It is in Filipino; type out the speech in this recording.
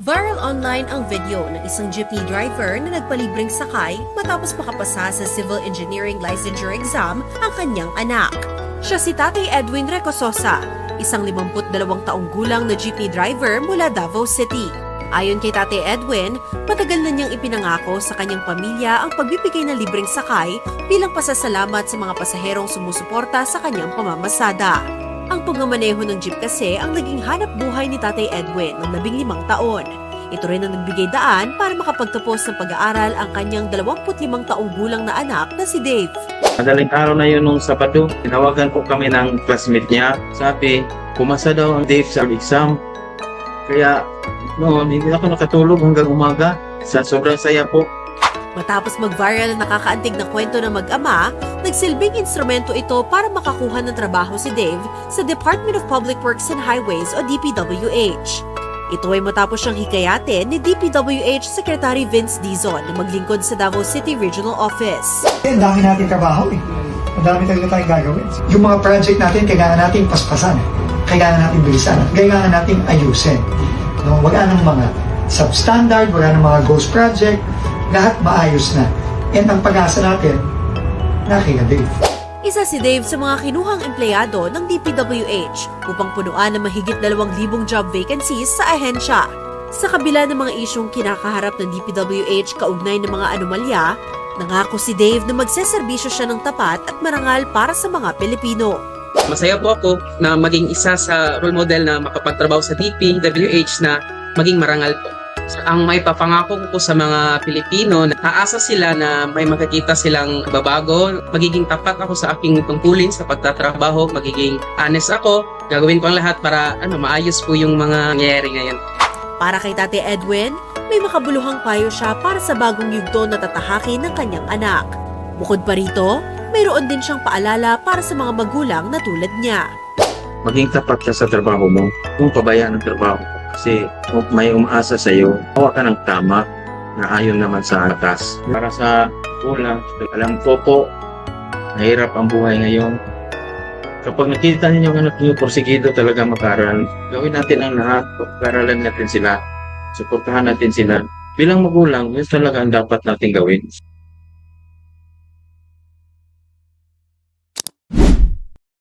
Viral online ang video ng isang jeepney driver na nagpalibreng sakay matapos makapasa sa Civil Engineering Licensure Exam ang kanyang anak. Siya si Tatay Edwin Recososa, isang 52 taong gulang na jeepney driver mula Davao City. Ayon kay Tatay Edwin, matagal na niyang ipinangako sa kanyang pamilya ang pagbibigay ng libreng sakay bilang pasasalamat sa mga pasaherong sumusuporta sa kanyang pamamasada. Ang pagmamaneho ng jeep kasi ang naging hanap buhay ni Tatay Edwin ng 15 taon. Ito rin ang nagbigay daan para makapagtapos ng pag-aaral ang kanyang 25 taong gulang na anak na si Dave. Madaling araw na yun nung Sabado, tinawagan ko kami ng classmate niya. Sabi, pumasa daw ang Dave sa exam. Kaya noon, hindi ako nakatulog hanggang umaga. Sa sobrang saya po. Matapos mag-viral na nakakaantig na kwento ng mag-ama, nagsilbing instrumento ito para makakuha ng trabaho si Dave sa Department of Public Works and Highways o DPWH. Ito ay matapos siyang hikayatin ni DPWH Secretary Vince Dizon na maglingkod sa Davao City Regional Office. Ang dami natin trabaho eh. Ang dami talaga tayong gagawin. Yung mga project natin, kailangan natin paspasan. Kailangan natin bilisan. Kailangan natin ayusin. No? Wala ng mga substandard, wala ng mga ghost project. Lahat maayos na. And ang pag-asa natin, nakina Dave. Isa si Dave sa mga kinuhang empleyado ng DPWH upang punuan ng mahigit 2,000 job vacancies sa ahensya. Sa kabila ng mga isyong kinakaharap ng DPWH kaugnay ng mga anomalya, nangako si Dave na magseserbisyo siya ng tapat at marangal para sa mga Pilipino. Masaya po ako na maging isa sa role model na makapagtrabaho sa DPWH na maging marangal po. Ang may papangako ko sa mga Pilipino, aasa sila na may makikita silang babago. Magiging tapat ako sa aking tungkulin sa pagtatrabaho, magiging honest ako. Gagawin ko ang lahat para maayos po yung mga nangyayari ngayon. Para kay Tate Edwin, may makabuluhang payo siya para sa bagong yugto na tatahakin ng kanyang anak. Bukod pa rito, mayroon din siyang paalala para sa mga magulang na tulad niya. Maging tapat ka sa trabaho mo. Kung pabayaan ang trabaho mo. Kasi kung may umaasa sa iyo, hawa ka ng tama na ayon naman sa atas. Para sa kulang, alam ko po, nahirap ang buhay ngayon. Kapag nakita niyo yung anak niyo, porsigido talaga mag-aral. Gawin natin ang lahat, pag-aralan natin sila, suportahan natin sila. Bilang magulang, yun talaga ang dapat natin gawin.